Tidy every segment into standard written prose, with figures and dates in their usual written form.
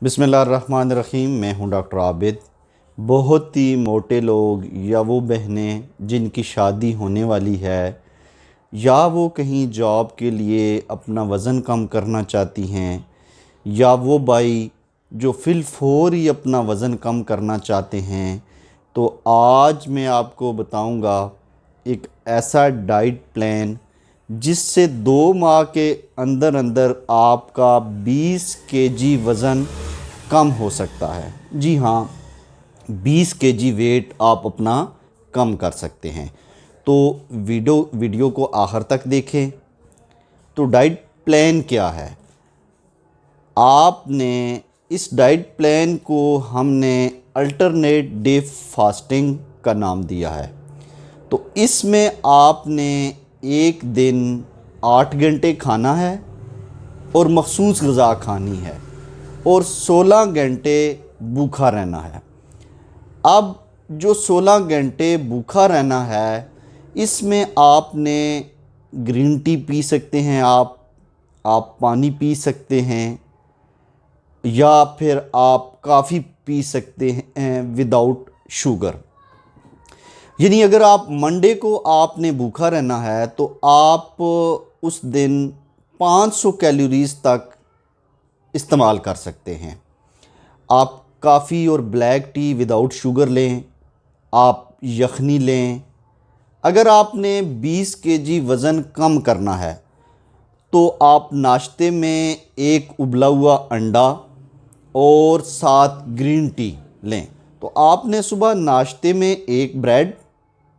बिस्मिल्लाहिर्रहमानिर्रहीम। मैं हूं डॉक्टर आबिद। बहुत ही मोटे लोग या वो बहनें जिनकी शादी होने वाली है या वो कहीं जॉब के लिए अपना वज़न कम करना चाहती हैं या वो भाई जो फ़िलफ़ौर ही अपना वज़न कम करना चाहते हैं, तो आज मैं आपको बताऊंगा एक ऐसा डाइट प्लान जिससे 2 माह के अंदर अंदर आपका 20 केजी वज़न कम हो सकता है। जी हाँ, 20 केजी वेट आप अपना कम कर सकते हैं। तो वीडियो को आखिर तक देखें। तो डाइट प्लान क्या है? आपने इस डाइट प्लान को हमने अल्टरनेट डे फास्टिंग का नाम दिया है। तो इसमें आपने एक दिन 8 घंटे खाना है और मखसूस ग़िज़ा खानी है और 16 घंटे भूखा रहना है। अब जो 16 घंटे भूखा रहना है, इसमें आपने ग्रीन टी पी सकते हैं, आप पानी पी सकते हैं या फिर आप कॉफ़ी पी सकते हैं विदाउट शुगर। यानी अगर आप मंडे को आपने भूखा रहना है तो आप उस दिन 500 कैलोरीज़ तक इस्तेमाल कर सकते हैं। आप कॉफ़ी और ब्लैक टी विदाउट शुगर लें, आप यखनी लें। अगर आपने 20 केजी वज़न कम करना है तो आप नाश्ते में एक उबला हुआ अंडा और 7 ग्रीन टी लें। तो आपने सुबह नाश्ते में एक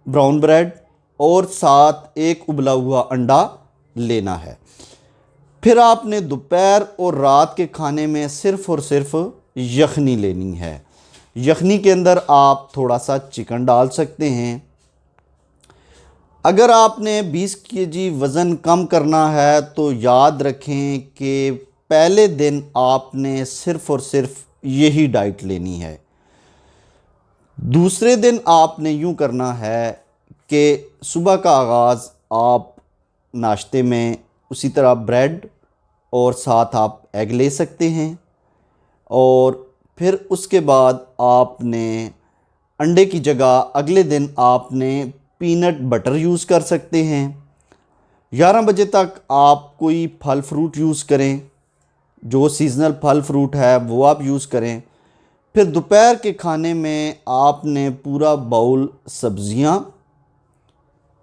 ब्राउन ब्रेड और साथ एक उबला हुआ अंडा लेना है। फिर आपने दोपहर और रात के खाने में सिर्फ़ और सिर्फ यखनी लेनी है। यखनी के अंदर आप थोड़ा सा चिकन डाल सकते हैं। अगर आपने 20 केजी वज़न कम करना है तो याद रखें कि पहले दिन आपने सिर्फ़ और सिर्फ यही डाइट लेनी है। दूसरे दिन आपने यूँ करना है कि सुबह का आगाज़ आप नाश्ते में उसी तरह ब्रेड और साथ आप एग ले सकते हैं और फिर उसके बाद आपने अंडे की जगह अगले दिन आपने पीनट बटर यूज़ कर सकते हैं। 11 बजे तक आप कोई फल फ्रूट यूज़ करें, जो सीज़नल फल फ्रूट है वो आप यूज़ करें। फिर दोपहर के खाने में आपने पूरा बाउल सब्ज़ियाँ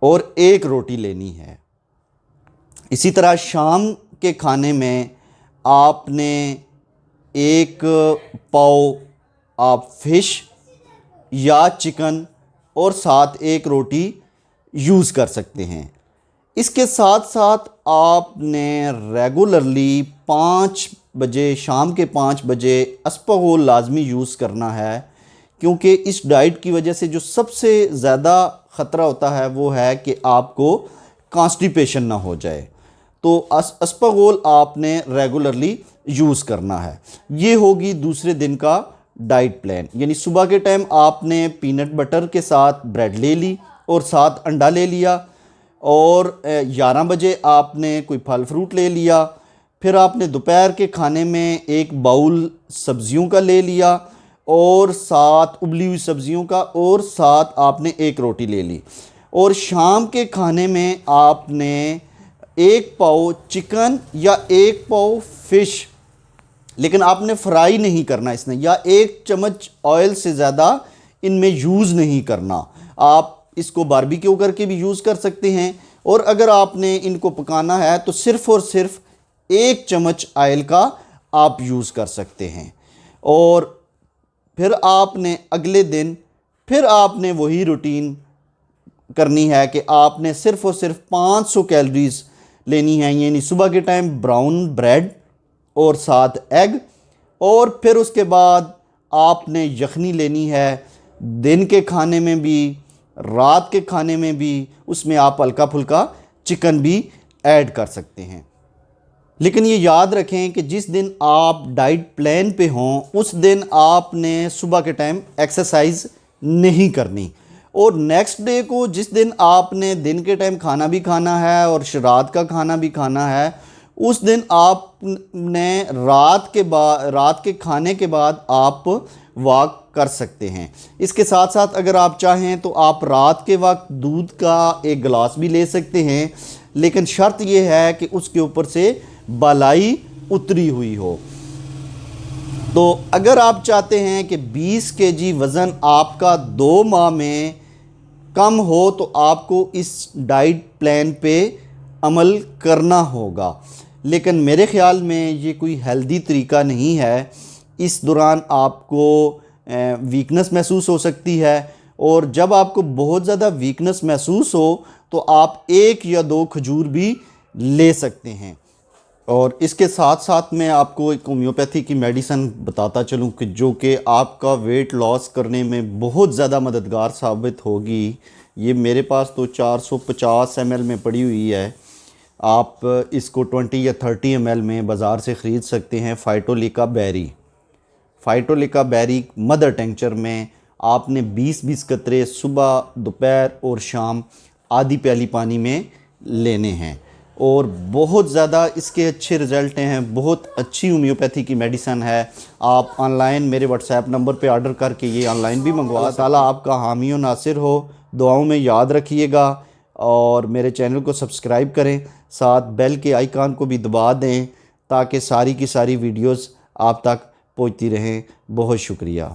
और एक रोटी लेनी है। इसी तरह शाम के खाने में आपने एक पाव आप फ़िश या चिकन और साथ एक रोटी यूज़ कर सकते हैं। इसके साथ साथ आपने रेगुलरली 5 बजे, शाम के 5 बजे अस्पगोल लाजमी यूज़ करना है, क्योंकि इस डाइट की वजह से जो सबसे ज़्यादा ख़तरा होता है वो है कि आपको कॉन्स्टिपेशन ना हो जाए। तो अस्पगोल आपने रेगुलरली यूज़ करना है। ये होगी दूसरे दिन का डाइट प्लान। यानी सुबह के टाइम आपने पीनट बटर के साथ ब्रेड ले ली और साथ अंडा ले लिया और 11 बजे आपने कोई फल फ्रूट ले लिया। फिर आपने दोपहर के खाने में एक बाउल सब्ज़ियों का ले लिया और साथ उबली हुई सब्ज़ियों का और साथ आपने एक रोटी ले ली। और शाम के खाने में आपने एक पाव चिकन या एक पाव फ़िश, लेकिन आपने फ्राई नहीं करना इसमें, या 1 चम्मच ऑयल से ज़्यादा इनमें यूज़ नहीं करना। आप इसको बारबेक्यू करके भी यूज़ कर सकते हैं और अगर आपने इनको पकाना है तो सिर्फ़ और सिर्फ 1 चम्मच ऑयल का आप यूज़ कर सकते हैं। और फिर आपने अगले दिन फिर आपने वही रूटीन करनी है कि आपने सिर्फ़ और सिर्फ 500 कैलोरीज़ लेनी है। यानी सुबह के टाइम ब्राउन ब्रेड और साथ एग, और फिर उसके बाद आपने यखनी लेनी है। दिन के खाने में भी, रात के खाने में भी, उसमें आप हल्का फुल्का चिकन भी ऐड कर सकते हैं। लेकिन ये याद रखें कि जिस दिन आप डाइट प्लान पे हों उस दिन आपने सुबह के टाइम एक्सरसाइज नहीं करनी, और नेक्स्ट डे को जिस दिन आपने दिन के टाइम खाना भी खाना है और रात का खाना भी खाना है, उस दिन आपने रात के खाने के बाद आप वॉक कर सकते हैं। इसके साथ साथ अगर आप चाहें तो आप रात के वक्त दूध का एक गिलास भी ले सकते हैं, लेकिन शर्त यह है कि उसके ऊपर से बालाई उतरी हुई हो। तो अगर आप चाहते हैं कि 20 केजी वज़न आपका 2 माह में कम हो तो आपको इस डाइट प्लान पे अमल करना होगा। लेकिन मेरे ख़्याल में ये कोई हेल्दी तरीका नहीं है। इस दौरान आपको वीकनेस महसूस हो सकती है, और जब आपको बहुत ज़्यादा वीकनेस महसूस हो तो आप 1 या 2 खजूर भी ले सकते हैं। और इसके साथ साथ मैं आपको एक होम्योपैथी की मेडिसिन बताता चलूँ कि जो कि आपका वेट लॉस करने में बहुत ज़्यादा मददगार साबित होगी। ये मेरे पास तो 450 ml में पड़ी हुई है। आप इसको 20 या 30 ml में बाज़ार से ख़रीद सकते हैं। फ़ाइटोलिका बेरी मदर टेंचर में आपने 20-20 कतरे सुबह, दोपहर और शाम आधी प्याली पानी में लेने हैं, और बहुत ज़्यादा इसके अच्छे रिज़ल्ट हैं। बहुत अच्छी होम्योपैथी की मेडिसिन है। आप ऑनलाइन मेरे व्हाट्सएप नंबर पे ऑर्डर करके ये ऑनलाइन भी मंगवा सकते हैं। ताला आपका हामी व नासिर हो। दुआओं में याद रखिएगा, और मेरे चैनल को सब्सक्राइब करें, साथ बेल के आइकन को भी दबा दें ताकि सारी की सारी वीडियोस आप तक पहुंचती रहें। बहुत शुक्रिया।